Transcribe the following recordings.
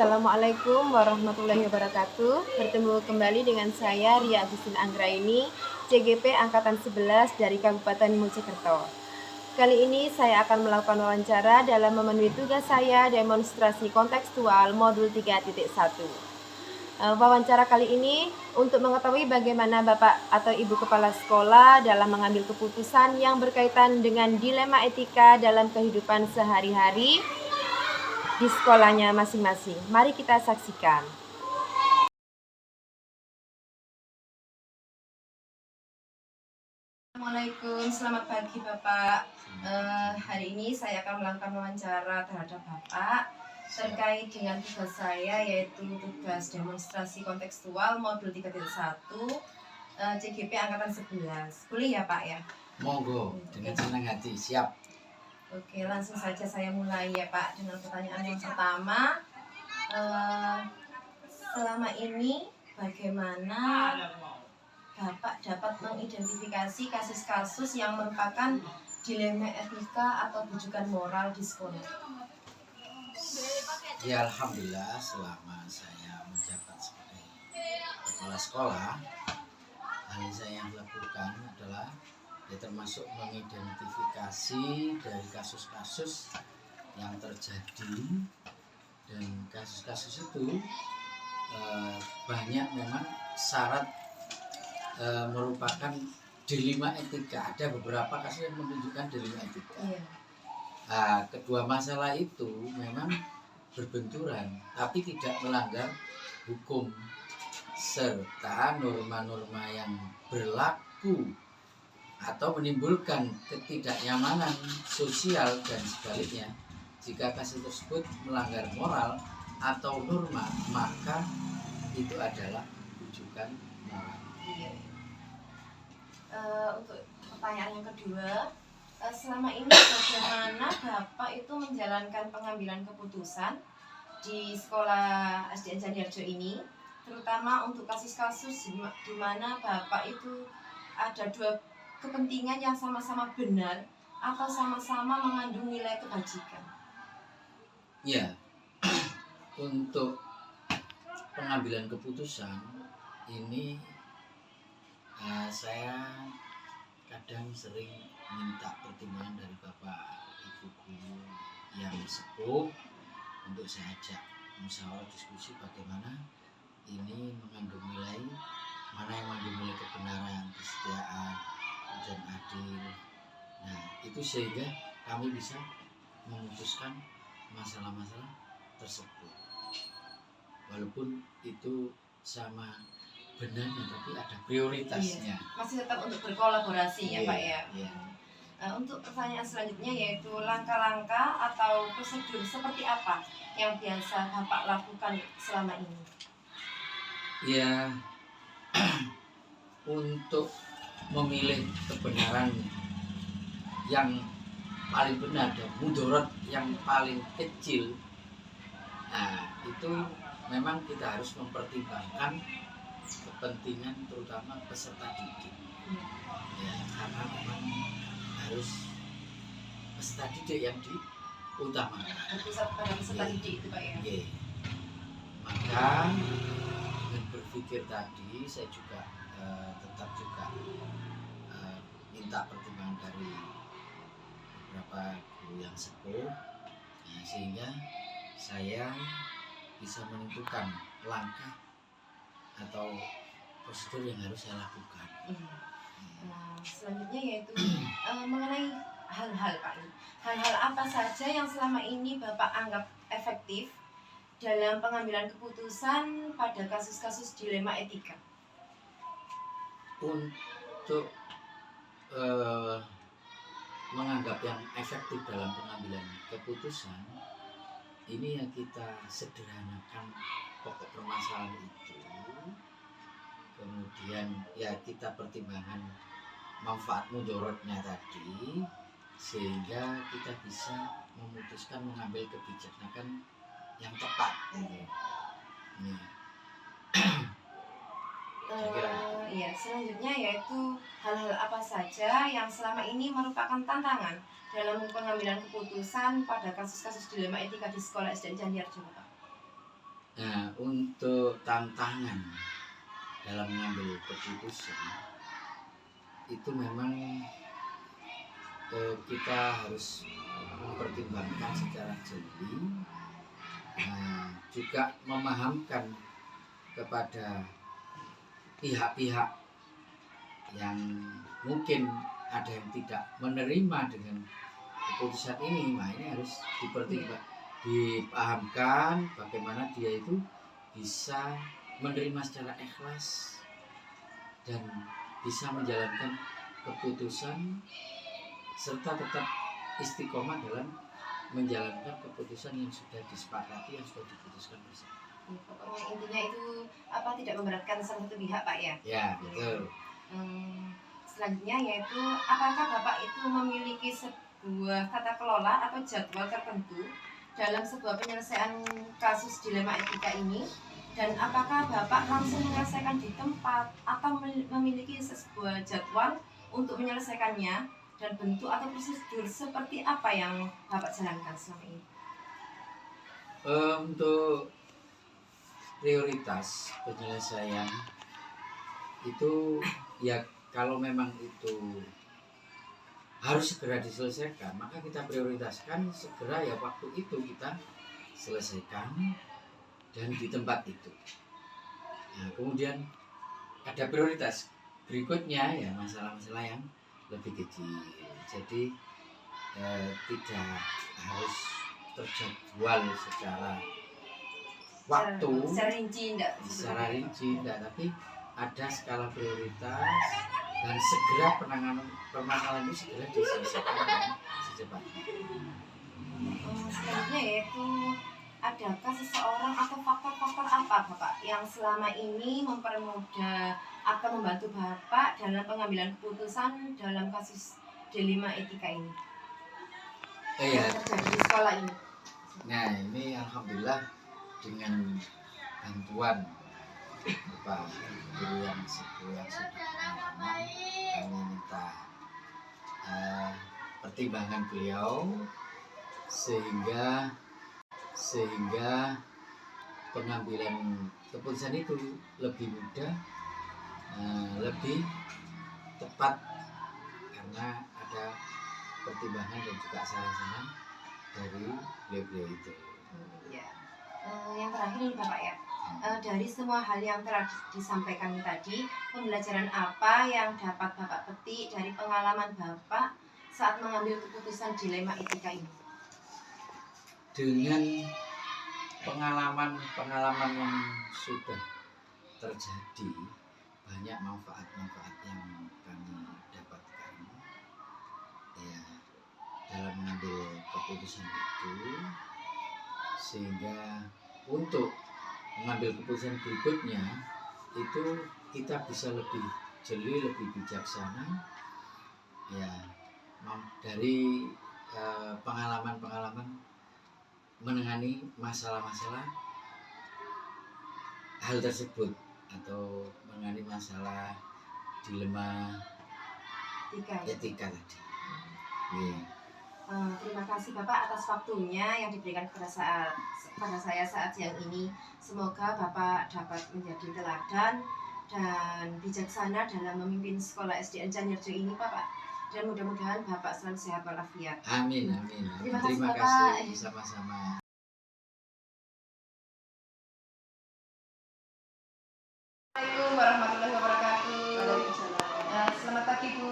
Assalamualaikum warahmatullahi wabarakatuh. Bertemu kembali dengan saya Ria Agustin Anggraini, CGP Angkatan 11 dari Kabupaten Mojokerto. Kali ini saya akan melakukan wawancara dalam memenuhi tugas saya demonstrasi kontekstual modul 3.1. Wawancara kali ini untuk mengetahui bagaimana Bapak atau Ibu Kepala Sekolah dalam mengambil keputusan yang berkaitan dengan dilema etika dalam kehidupan sehari-hari di sekolahnya masing-masing. Mari kita saksikan. Assalamualaikum, selamat pagi Bapak. Hari ini saya akan melakukan wawancara terhadap Bapak terkait dengan tugas saya, yaitu tugas demonstrasi kontekstual modul 3.1 CGP Angkatan 11. Boleh ya Pak ya? Monggo, dengan senang hati, siap. Oke, langsung saja saya mulai ya Pak dengan pertanyaan yang pertama. Selama ini bagaimana Bapak dapat mengidentifikasi kasus-kasus yang merupakan dilema etika atau bujukan moral di sekolah? Ya Alhamdulillah, selama saya menjabat sebagai kepala sekolah, hal saya yang lakukan adalah termasuk mengidentifikasi dari kasus-kasus yang terjadi, dan kasus-kasus itu banyak memang syarat merupakan dilema etika. Ada beberapa kasus yang menunjukkan dilema etika. Kedua masalah itu memang berbenturan tapi tidak melanggar hukum serta norma-norma yang berlaku atau menimbulkan ketidaknyamanan sosial, dan sebaliknya jika kasus tersebut melanggar moral atau norma, maka itu adalah rujukan moral. Untuk pertanyaan yang kedua, selama ini bagaimana Bapak itu menjalankan pengambilan keputusan di sekolah SDN Jandiharjo ini, terutama untuk kasus-kasus di mana Bapak itu ada dua kepentingan yang sama-sama benar atau sama-sama mengandung nilai kebajikan? Ya, untuk pengambilan keputusan ini saya kadang sering minta pertimbangan dari Bapak Ibu guru yang sepuh untuk saya ajak musyawarah diskusi bagaimana ini mengandung nilai, mana yang mengandung nilai kebenaran, kesetiaan, dan adil. Nah, itu sehingga kami bisa memutuskan masalah-masalah tersebut, walaupun itu sama benarnya tapi ada prioritasnya. Masih tetap untuk berkolaborasi ya Pak ya. Untuk pertanyaan selanjutnya, yaitu langkah-langkah atau prosedur seperti apa yang biasa Bapak lakukan selama ini? Ya, untuk memilih kebenaran yang paling benar dan mudarat yang paling kecil, itu memang kita harus mempertimbangkan kepentingan terutama peserta didik. Ya, karena memang harus peserta didik yang diutamakan. Berpusat pada peserta didik itu Pak ya. Maka dengan berpikir tadi saya juga tetap juga minta pertimbangan dari beberapa guru yang sepuh, sehingga saya bisa menentukan langkah atau prosedur yang harus saya lakukan. Selanjutnya yaitu mengenai hal-hal Pak, hal-hal apa saja yang selama ini Bapak anggap efektif dalam pengambilan keputusan pada kasus-kasus dilema etika? Untuk menganggap yang efektif dalam pengambilan keputusan, ini yang kita sederhanakan pokok permasalahan itu, kemudian ya kita pertimbangkan manfaat mudaratnya tadi, sehingga kita bisa memutuskan mengambil kebijakan yang tepat. Selanjutnya yaitu hal-hal apa saja yang selama ini merupakan tantangan dalam pengambilan keputusan pada kasus-kasus dilema etika di sekolah SDN Jandiharjo, Pak? Nah, untuk tantangan dalam mengambil keputusan itu memang kita harus mempertimbangkan secara jeli, juga memahamkan kepada pihak-pihak yang mungkin ada yang tidak menerima dengan keputusan ini. Nah, ini harus dipahamkan bagaimana dia itu bisa menerima secara ikhlas dan bisa menjalankan keputusan serta tetap istiqomah dalam menjalankan keputusan yang sudah disepakati, yang sudah diputuskan bersama. Pokoknya intinya itu tidak memberatkan salah satu pihak, Pak ya. Ya, betul. Selanjutnya yaitu apakah Bapak itu memiliki sebuah tata kelola atau jadwal tertentu dalam sebuah penyelesaian kasus dilema etika ini, dan apakah Bapak langsung menyelesaikan di tempat atau memiliki sebuah jadwal untuk menyelesaikannya, dan bentuk atau prosedur seperti apa yang Bapak jalankan selama ini? Untuk prioritas penyelesaian itu ya, kalau memang itu harus segera diselesaikan, maka kita prioritaskan segera ya, waktu itu kita selesaikan dan di tempat itu. Nah, kemudian ada prioritas berikutnya ya, masalah-masalah yang lebih kecil. Jadi tidak harus terjadwal secara waktu, secara rinci enggak, tapi ada skala prioritas dan segera penanganan permasalahan itu segera diselesaikan dengan secepatnya. Selanjutnya yaitu adakah seseorang atau faktor-faktor apa Bapak yang selama ini mempermudah atau membantu Bapak dalam pengambilan keputusan dalam kasus dilema etika ini? Yang terjadi di sekolah ini. Nah, ini alhamdulillah dengan bantuan Bapak Guru yang sudah pengalaman, kami minta pertimbangan beliau sehingga pengambilan keputusan itu lebih mudah, lebih tepat karena ada pertimbangan dan juga saran-saran dari beliau itu. Yang terakhir ini Bapak ya, dari semua hal yang telah disampaikan tadi, pembelajaran apa yang dapat Bapak petik dari pengalaman Bapak saat mengambil keputusan dilema etika ini? Dengan pengalaman yang sudah terjadi, banyak manfaat-manfaat yang kami dapatkan ya dalam mengambil keputusan itu, sehingga untuk mengambil keputusan berikutnya itu kita bisa lebih jeli, lebih bijaksana ya, dari pengalaman-pengalaman menangani masalah-masalah hal tersebut atau menangani masalah dilema etika tadi. Terima kasih Bapak atas waktunya yang diberikan kepada saya saat siang ini. Semoga Bapak dapat menjadi teladan dan bijaksana dalam memimpin sekolah SDN Canirjo ini Bapak. Dan mudah-mudahan Bapak selalu sehat walafiat. Amin, amin. Terima kasih Terima Bapak. kasih, sama-sama. Assalamualaikum warahmatullahi wabarakatuh. Selamat pagi Bu.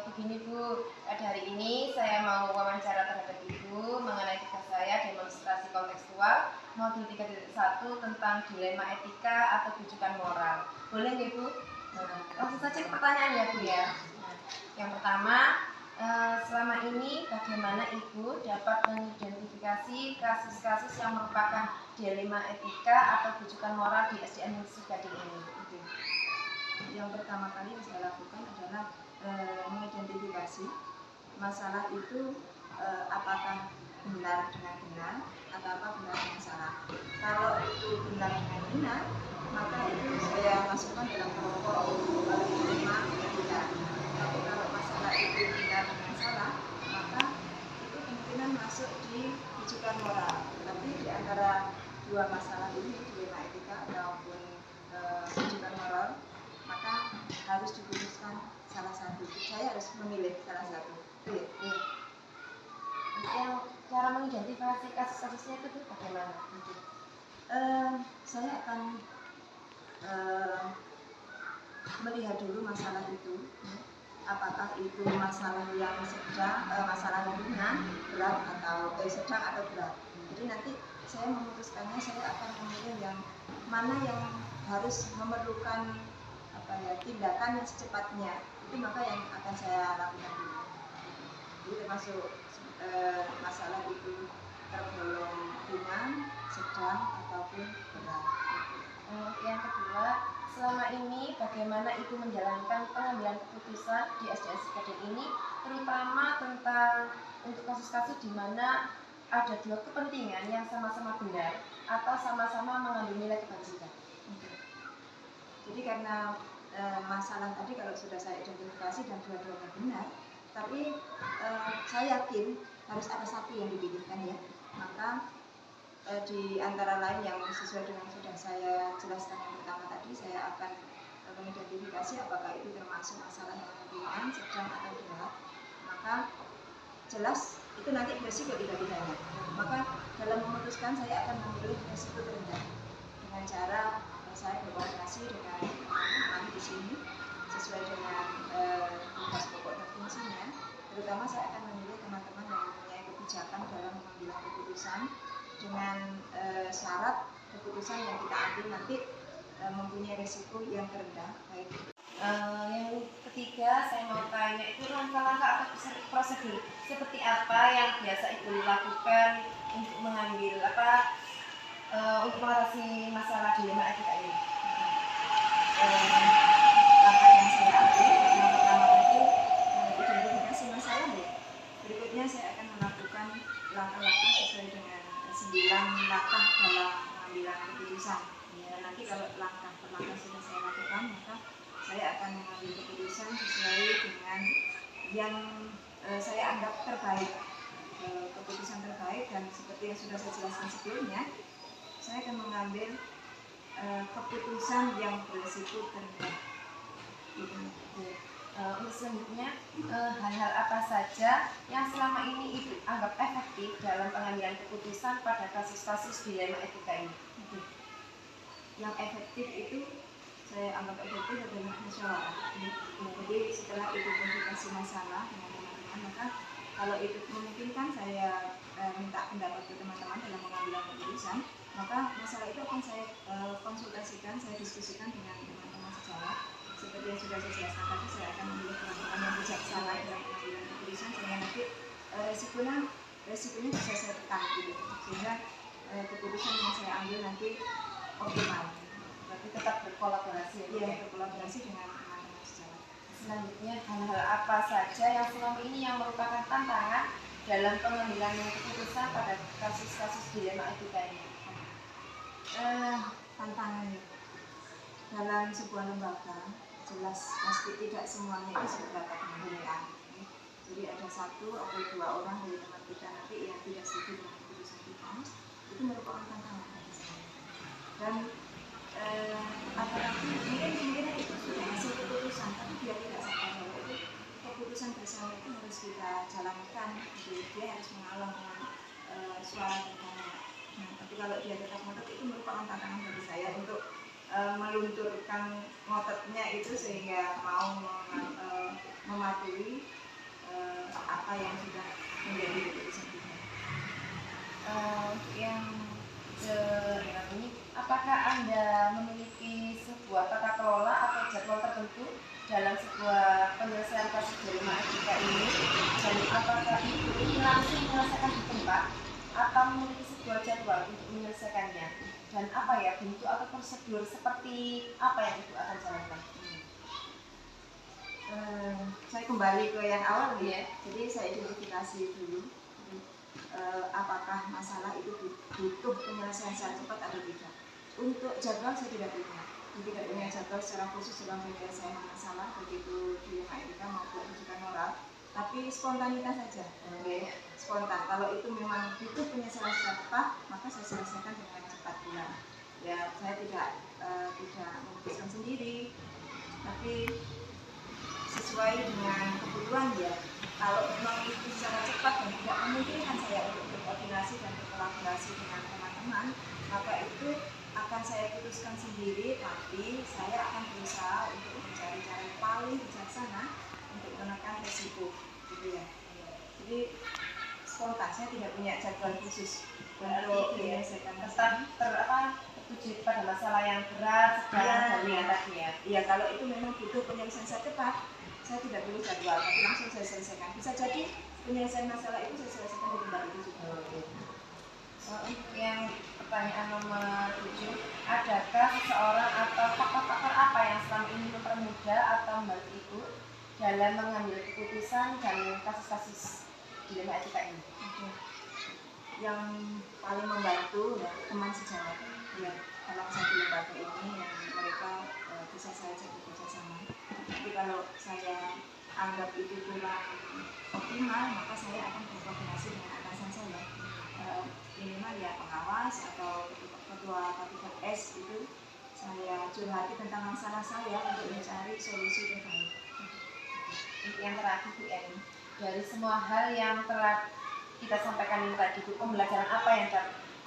Begini Bu, pada hari ini saya mau wawancara terhadap Ibu mengenai tugas saya demonstrasi kontekstual modul 3.1 tentang dilema etika atau rujukan moral. Boleh nih Bu? Langsung saja ke pertanyaan ya Bu ya. Yang pertama, selama ini bagaimana Ibu dapat mengidentifikasi kasus-kasus yang merupakan dilema etika atau rujukan moral di SDN Negeri Gading ini? Yang pertama kali yang saya lakukan adalah mengidentifikasi masalah itu apakah benar dengan benar atau apa benar dengan salah. Kalau itu benar dengan benar, maka itu saya masukkan dalam kelompok dilema etika. Tapi kalau masalah itu benar dengan salah, maka itu kemungkinan masuk di rujukan moral. Tapi di antara dua memutuskan salah satu. Saya harus memilih salah satu. Iya. Yang cara mengidentifikasi kasus-kasusnya itu bagaimana? Saya akan melihat dulu masalah itu, apakah itu masalah yang sedang, masalah ringan, berat atau sedang atau berat. Jadi nanti saya memutuskannya, saya akan memilih yang mana yang harus memerlukan tindakan yang secepatnya. Itu maka yang akan saya lakukan dulu. Jadi termasuk masalah itu tergolong ringan, sedang ataupun berat. Yang kedua, selama ini bagaimana itu menjalankan pengambilan keputusan di SDN Cikadeng ini, terutama tentang untuk kasus-kasus di mana ada dua kepentingan yang sama-sama benar atau sama-sama mengambil nilai kebajikan. Jadi karena masalah tadi kalau sudah saya identifikasi dan dua-duanya benar, tapi saya yakin harus ada satu yang dipilihkan ya. Maka di antara lain yang sesuai dengan sudah saya jelaskan yang pertama tadi, saya akan mengidentifikasi apakah itu termasuk masalah yang ringan, sedang atau berat. Maka jelas itu nanti beresiko tiga-tiganya. Maka dalam memutuskan saya akan memilih resiko terendah dengan cara saya berkoordinasi dengan teman-teman di sini sesuai dengan tugas pokok dan fungsinya. Terutama saya akan memilih teman-teman yang mempunyai kebijakan dalam mengambil keputusan dengan syarat keputusan yang kita ambil nanti mempunyai risiko yang terendah. Baik. Yang ketiga, saya mau tanya itu langkah-langkah atau prosedur seperti apa yang biasa Ibu lakukan untuk mengambil untuk mengatasi masalah dilema etika ini? Langkah yang saya ambil yang pertama itu identifikasi masalah ya. Berikutnya saya akan melakukan langkah-langkah sesuai dengan 9 langkah dalam pengambilan keputusan. Dan nanti kalau langkah per langkah sudah saya lakukan, maka saya akan mengambil keputusan sesuai dengan yang saya anggap terbaik, keputusan terbaik. Dan seperti yang sudah saya jelaskan sebelumnya, saya akan mengambil keputusan yang berisiko terendah. Untuk selanjutnya, hal-hal apa saja yang selama ini Ibu anggap efektif dalam pengambilan keputusan pada kasus-kasus dilema etika ini? Yang efektif itu saya anggap efektif adalah musyawarah. Jadi setelah identifikasi masalah dengan teman-teman, maka kalau itu memungkinkan saya minta pendapat ke teman-teman dalam pengambilan keputusan, maka masalah itu akan saya konsultasikan, saya diskusikan dengan teman-teman sejawat. Seperti yang sudah saya jelaskan tadi, saya akan memilih teman-teman yang bijaksana dalam pengambilan keputusan sehingga nanti resikonya bisa saya tekan gitu, sehingga keputusan yang saya ambil nanti optimal. Berarti tetap berkolaborasi ya, berkolaborasi dengan teman-teman sejawat. Selanjutnya, hal-hal apa saja yang selama ini yang merupakan tantangan dalam pengambilan keputusan pada kasus-kasus dilema etika ini? Tantangan dalam sebuah lembaga jelas pasti tidak semuanya itu sependapat dengan kita. Jadi ada satu atau dua orang dari teman kita nanti yang tidak setuju dengan keputusan kita, itu merupakan tantangan bagi saya. Dan apalagi mungkin itu sudah hasil keputusan, tapi dia tidak sadar bahwa itu keputusan bersama itu harus kita jalankan. Jadi dia harus mengalah dengan suara bersama. Nah, tapi kalau dia tetap ngotot, itu merupakan tantangan bagi saya untuk melunturkan ngototnya itu sehingga mau mematuhi apa yang sudah menjadi keputusan kita. Yang ini, apakah Anda memiliki sebuah tata kelola atau jadwal tertentu dalam sebuah penyelesaian kasus dilema etika ini? Dan apakah Ibu ini langsung menyelesaikan di tempat atau memiliki sebuah jadwal untuk menyelesaikannya? Dan apa ya bentuk atau prosedur seperti apa yang Ibu akan jalankan? Saya kembali ke yang awal ya. Jadi saya identifikasi dulu apakah masalah itu butuh penyelesaian secara cepat atau tidak. Untuk jadwal saya tidak punya jadwal secara khusus dalam penyelesaian masalah begitu di etika maupun rujukan moral. Tapi spontanitas saja, spontan. Kalau itu memang butuh penyelesaian secara cepat, maka saya selesaikan dengan cepat pula. Ya, saya tidak memutuskan sendiri, tapi sesuai dengan kebutuhan ya. Kalau memang itu secara cepat dan tidak memungkinkan saya untuk berkoordinasi dan berkolaborasi dengan teman-teman, maka itu akan saya putuskan sendiri, tapi saya akan berusaha untuk mencari cara yang paling bijaksana untuk menekan risiko, gitu ya. Jadi spontan, saya tidak punya jadwal khusus untuk menyelesaikan tertuju pada masalah yang berat, sedang, dan ringan tadi ya. Iya, kalau itu memang butuh penyelesaian cepat, saya tidak perlu jadwal, tapi langsung saya selesaikan. Bisa jadi penyelesaian masalah itu saya selesaikan di tempat itu juga. Untuk yang pertanyaan nomor 7, adakah seseorang atau faktor-faktor apa yang selama ini mempermudah atau membantu Ibu dalam mengambil keputusan dan kasus-kasus dilema etika ini? Yang paling membantu ya teman sejawat ya dalam satu lembaga ini yang mereka bisa saya ajak bekerja sama. Tapi kalau saya anggap itu kurang optimal, maka saya akan berkoordinasi dengan atasan saya, minimal ya pengawas atau ketua K3 S itu saya curhati tentang masalah saya untuk mencari solusi terbaik. Yang terakhir Bu Eni, dari semua hal yang telah kita sampaikan ini tadi, Bu, pembelajaran apa yang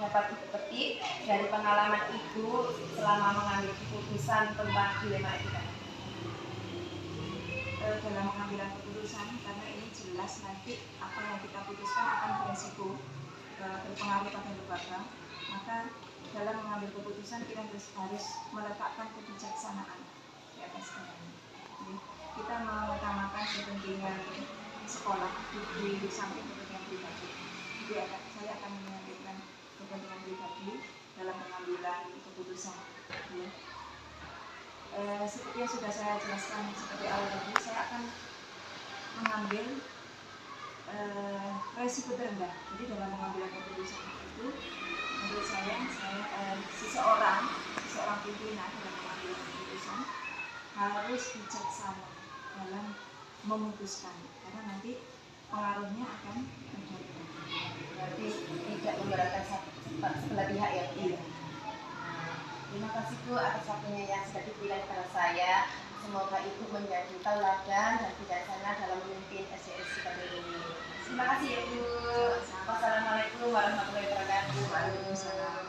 dapat Ibu petik dari pengalaman Ibu selama mengambil keputusan tentang dilema etika? Dalam pengambilan keputusan, karena ini jelas nanti apa yang kita putuskan akan beresiko berpengaruh pada lembaga, maka dalam mengambil keputusan kita harus meletakkan kebijaksanaan di atas segalanya. Kita mengutamakan kepentingan sekolah di samping kepentingan pribadi. Jadi saya akan mengambilkan kepentingan pribadi dalam pengambilan keputusan. Ya. Seperti yang sudah saya jelaskan seperti awal tadi, saya akan mengambil resiko terendah. Jadi dalam pengambilan keputusan itu, menurut saya seseorang pimpinan dalam mengambil keputusan harus bijaksana dalam memutuskan, karena nanti pengaruhnya akan berdampak. Berarti tidak memberatkan sebelah pihak ya? Iya. Terima kasih Bu atas waktunya yang sudah diberikan kepada saya. Semoga Ibu menjadi tauladan dan bijaksana dalam memimpin SDSI ini. Terima kasih ya Bu. Wassalamualaikum warahmatullahi wabarakatuh. Waalaikumsalam.